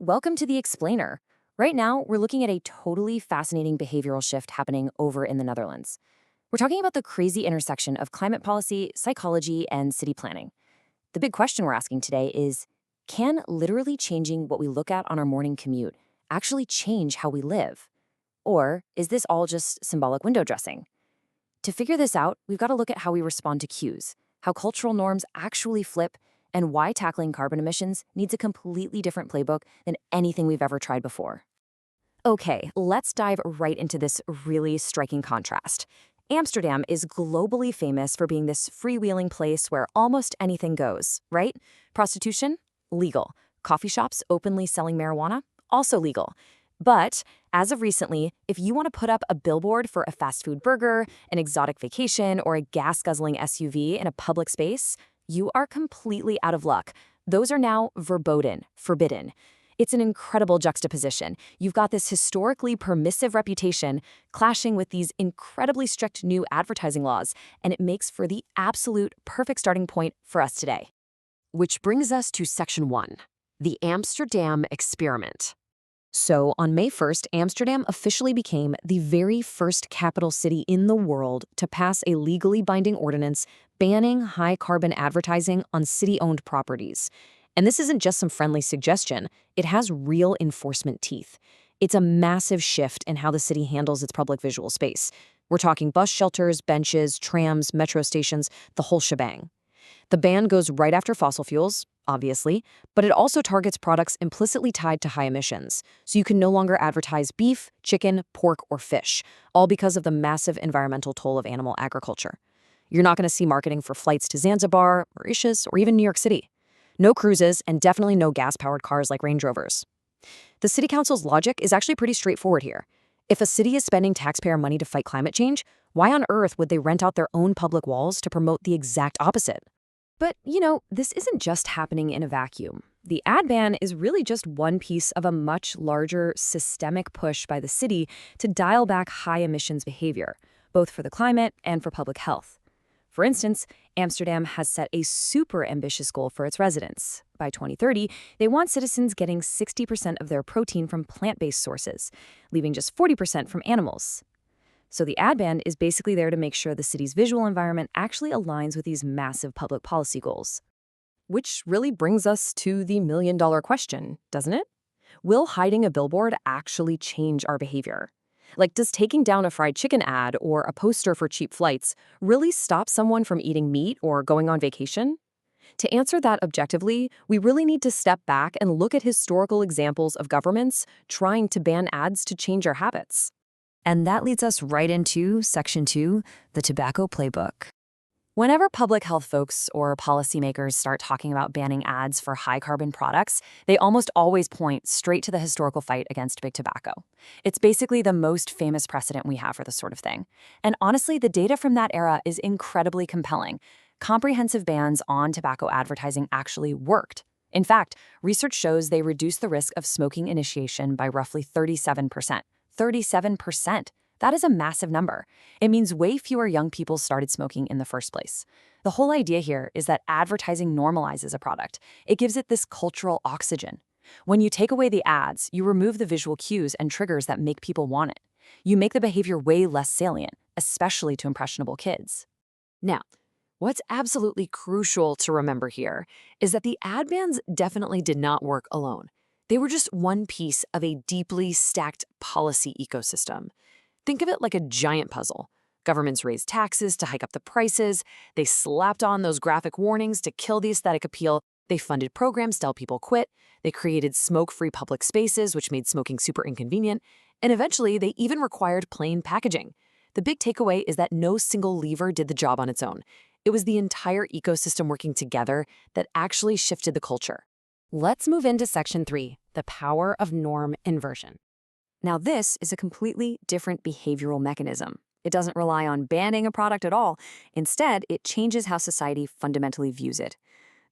Welcome to the Explainer. Right now, we're looking at a totally fascinating behavioral shift happening over in the Netherlands. We're talking about the crazy intersection of climate policy, psychology, and city planning. The big question we're asking today is, can literally changing what we look at on our morning commute actually change how we live? Or is this all just symbolic window dressing? To figure this out, we've got to look at how we respond to cues, how cultural norms actually flip, and why tackling carbon emissions needs a completely different playbook than anything we've ever tried before. Okay, let's dive right into this really striking contrast. Amsterdam is globally famous for being this freewheeling place where almost anything goes, right? Prostitution? Legal. Coffee shops openly selling marijuana? Also legal. But as of recently, if you want to put up a billboard for a fast food burger, an exotic vacation, or a gas-guzzling SUV in a public space, you are completely out of luck. Those are now verboten, forbidden. It's an incredible juxtaposition. You've got this historically permissive reputation clashing with these incredibly strict new advertising laws, and it makes for the absolute perfect starting point for us today. Which brings us to Section 1, the Amsterdam Experiment. So, on May 1st, Amsterdam officially became the very first capital city in the world to pass a legally binding ordinance banning high-carbon advertising on city-owned properties. And this isn't just some friendly suggestion, it has real enforcement teeth. It's a massive shift in how the city handles its public visual space. We're talking bus shelters, benches, trams, metro stations, the whole shebang. The ban goes right after fossil fuels, obviously, but it also targets products implicitly tied to high emissions. So you can no longer advertise beef, chicken, pork, or fish, all because of the massive environmental toll of animal agriculture. You're not going to see marketing for flights to Zanzibar, Mauritius, or even New York City. No cruises, and definitely no gas-powered cars like Range Rovers. The city council's logic is actually pretty straightforward here. If a city is spending taxpayer money to fight climate change, why on earth would they rent out their own public walls to promote the exact opposite? But, this isn't just happening in a vacuum. The ad ban is really just one piece of a much larger systemic push by the city to dial back high emissions behavior, both for the climate and for public health. For instance, Amsterdam has set a super ambitious goal for its residents. By 2030, they want citizens getting 60% of their protein from plant-based sources, leaving just 40% from animals. So the ad ban is basically there to make sure the city's visual environment actually aligns with these massive public policy goals. Which really brings us to the million-dollar question, doesn't it? Will hiding a billboard actually change our behavior? Like, does taking down a fried chicken ad or a poster for cheap flights really stop someone from eating meat or going on vacation? To answer that objectively, we really need to step back and look at historical examples of governments trying to ban ads to change our habits. And that leads us right into Section 2, the tobacco playbook. Whenever public health folks or policymakers start talking about banning ads for high-carbon products, they almost always point straight to the historical fight against big tobacco. It's basically the most famous precedent we have for this sort of thing. And honestly, the data from that era is incredibly compelling. Comprehensive bans on tobacco advertising actually worked. In fact, research shows they reduced the risk of smoking initiation by roughly 37%. 37%. That is a massive number. It means way fewer young people started smoking in the first place. The whole idea here is that advertising normalizes a product. It gives it this cultural oxygen. When you take away the ads, you remove the visual cues and triggers that make people want it. You make the behavior way less salient, especially to impressionable kids. Now, what's absolutely crucial to remember here is that the ad bans definitely did not work alone. They were just one piece of a deeply stacked policy ecosystem. Think of it like a giant puzzle. Governments raised taxes to hike up the prices. They slapped on those graphic warnings to kill the aesthetic appeal. They funded programs to help people quit. They created smoke-free public spaces, which made smoking super inconvenient. And eventually, they even required plain packaging. The big takeaway is that no single lever did the job on its own. It was the entire ecosystem working together that actually shifted the culture. Let's move into Section 3, the power of norm inversion. Now, this is a completely different behavioral mechanism. It doesn't rely on banning a product at all. Instead, it changes how society fundamentally views it.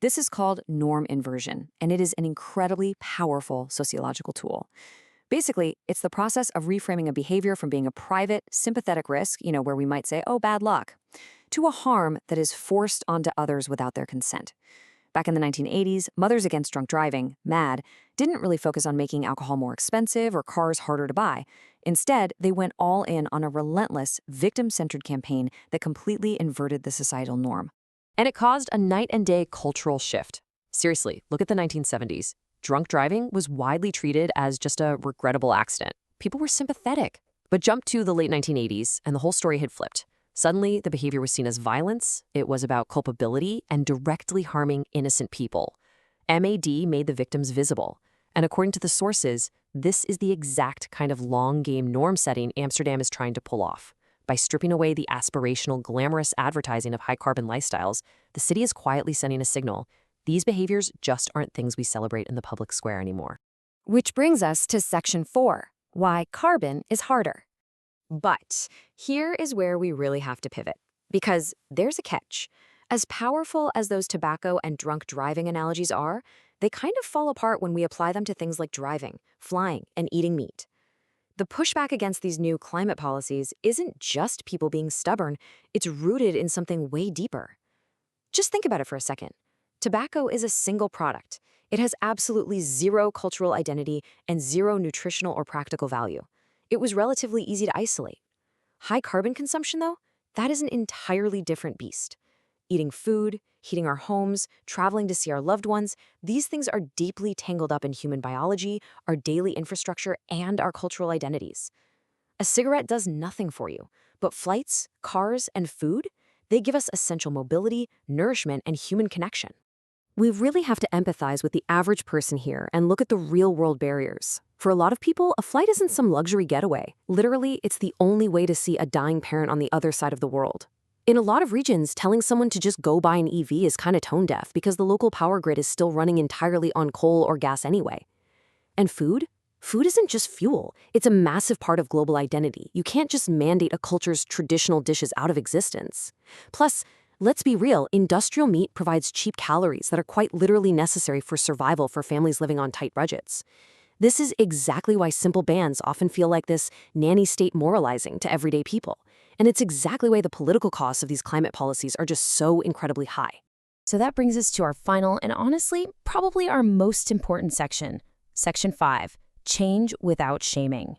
This is called norm inversion, and it is an incredibly powerful sociological tool. Basically, it's the process of reframing a behavior from being a private, sympathetic risk, where we might say, oh, bad luck, to a harm that is forced onto others without their consent. Back in the 1980s, Mothers Against Drunk Driving, MAD, didn't really focus on making alcohol more expensive or cars harder to buy. Instead, they went all in on a relentless, victim-centered campaign that completely inverted the societal norm. And it caused a night and day cultural shift. Seriously, look at the 1970s. Drunk driving was widely treated as just a regrettable accident. People were sympathetic. But jump to the late 1980s, and the whole story had flipped. Suddenly, the behavior was seen as violence, it was about culpability, and directly harming innocent people. MAD made the victims visible. And according to the sources, this is the exact kind of long-game norm-setting Amsterdam is trying to pull off. By stripping away the aspirational, glamorous advertising of high-carbon lifestyles, the city is quietly sending a signal. These behaviors just aren't things we celebrate in the public square anymore. Which brings us to Section 4, why carbon is harder. But here is where we really have to pivot, because there's a catch. As powerful as those tobacco and drunk driving analogies are, they kind of fall apart when we apply them to things like driving, flying, and eating meat. The pushback against these new climate policies isn't just people being stubborn, it's rooted in something way deeper. Just think about it for a second. Tobacco is a single product. It has absolutely zero cultural identity and zero nutritional or practical value. It was relatively easy to isolate. High carbon consumption, though, that is an entirely different beast. Eating food, heating our homes, traveling to see our loved ones, these things are deeply tangled up in human biology, our daily infrastructure, and our cultural identities. A cigarette does nothing for you, but flights, cars, and food, they give us essential mobility, nourishment, and human connection. We really have to empathize with the average person here and look at the real-world barriers. For a lot of people, a flight isn't some luxury getaway. Literally, it's the only way to see a dying parent on the other side of the world. In a lot of regions, telling someone to just go buy an EV is kind of tone-deaf because the local power grid is still running entirely on coal or gas anyway. And food? Food isn't just fuel. It's a massive part of global identity. You can't just mandate a culture's traditional dishes out of existence. Plus, let's be real, industrial meat provides cheap calories that are quite literally necessary for survival for families living on tight budgets. This is exactly why simple bans often feel like this nanny state moralizing to everyday people. And it's exactly why the political costs of these climate policies are just so incredibly high. So that brings us to our final and honestly, probably our most important section, Section 5, change without shaming.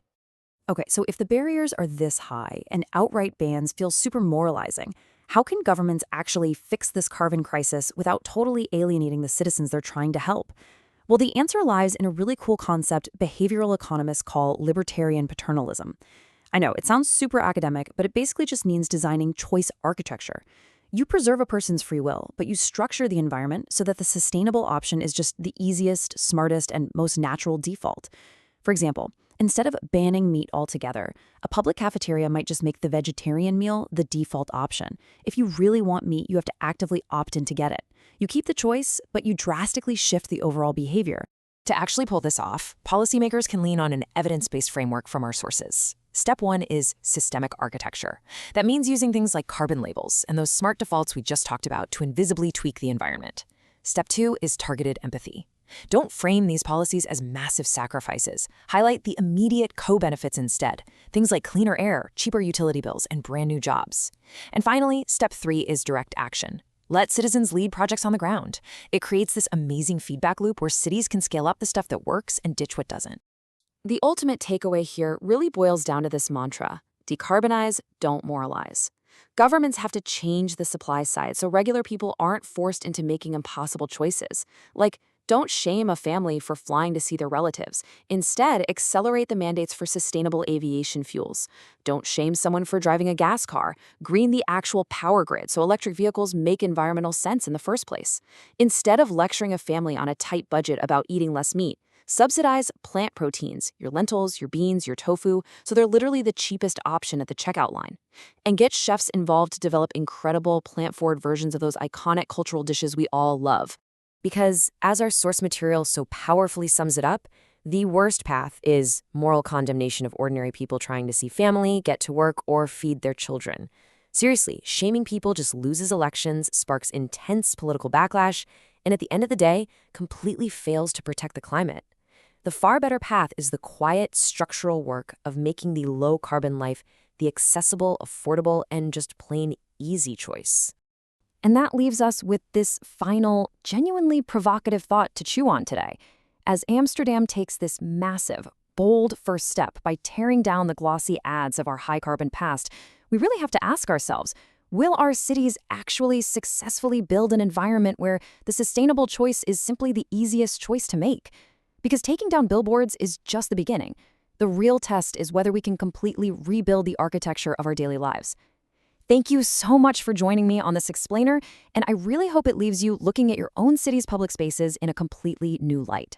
Okay, so if the barriers are this high and outright bans feel super moralizing, how can governments actually fix this carbon crisis without totally alienating the citizens they're trying to help? Well, the answer lies in a really cool concept behavioral economists call libertarian paternalism. I know, it sounds super academic, but it basically just means designing choice architecture. You preserve a person's free will, but you structure the environment so that the sustainable option is just the easiest, smartest, and most natural default. For example, instead of banning meat altogether, a public cafeteria might just make the vegetarian meal the default option. If you really want meat, you have to actively opt in to get it. You keep the choice, but you drastically shift the overall behavior. To actually pull this off, policymakers can lean on an evidence-based framework from our sources. Step 1 is systemic architecture. That means using things like carbon labels and those smart defaults we just talked about to invisibly tweak the environment. Step 2 is targeted empathy. Don't frame these policies as massive sacrifices. Highlight the immediate co-benefits instead, things like cleaner air, cheaper utility bills, and brand new jobs. And finally, Step 3 is direct action. Let citizens lead projects on the ground. It creates this amazing feedback loop where cities can scale up the stuff that works and ditch what doesn't. The ultimate takeaway here really boils down to this mantra: decarbonize, don't moralize. Governments have to change the supply side so regular people aren't forced into making impossible choices. Like, don't shame a family for flying to see their relatives. Instead, accelerate the mandates for sustainable aviation fuels. Don't shame someone for driving a gas car. Green the actual power grid so electric vehicles make environmental sense in the first place. Instead of lecturing a family on a tight budget about eating less meat, subsidize plant proteins, your lentils, your beans, your tofu, so they're literally the cheapest option at the checkout line. And get chefs involved to develop incredible plant-forward versions of those iconic cultural dishes we all love. Because, as our source material so powerfully sums it up, the worst path is moral condemnation of ordinary people trying to see family, get to work, or feed their children. Seriously, shaming people just loses elections, sparks intense political backlash, and at the end of the day, completely fails to protect the climate. The far better path is the quiet, structural work of making the low-carbon life the accessible, affordable, and just plain easy choice. And that leaves us with this final, genuinely provocative thought to chew on today. As Amsterdam takes this massive, bold first step by tearing down the glossy ads of our high-carbon past, we really have to ask ourselves, will our cities actually successfully build an environment where the sustainable choice is simply the easiest choice to make? Because taking down billboards is just the beginning. The real test is whether we can completely rebuild the architecture of our daily lives. Thank you so much for joining me on this explainer, and I really hope it leaves you looking at your own city's public spaces in a completely new light.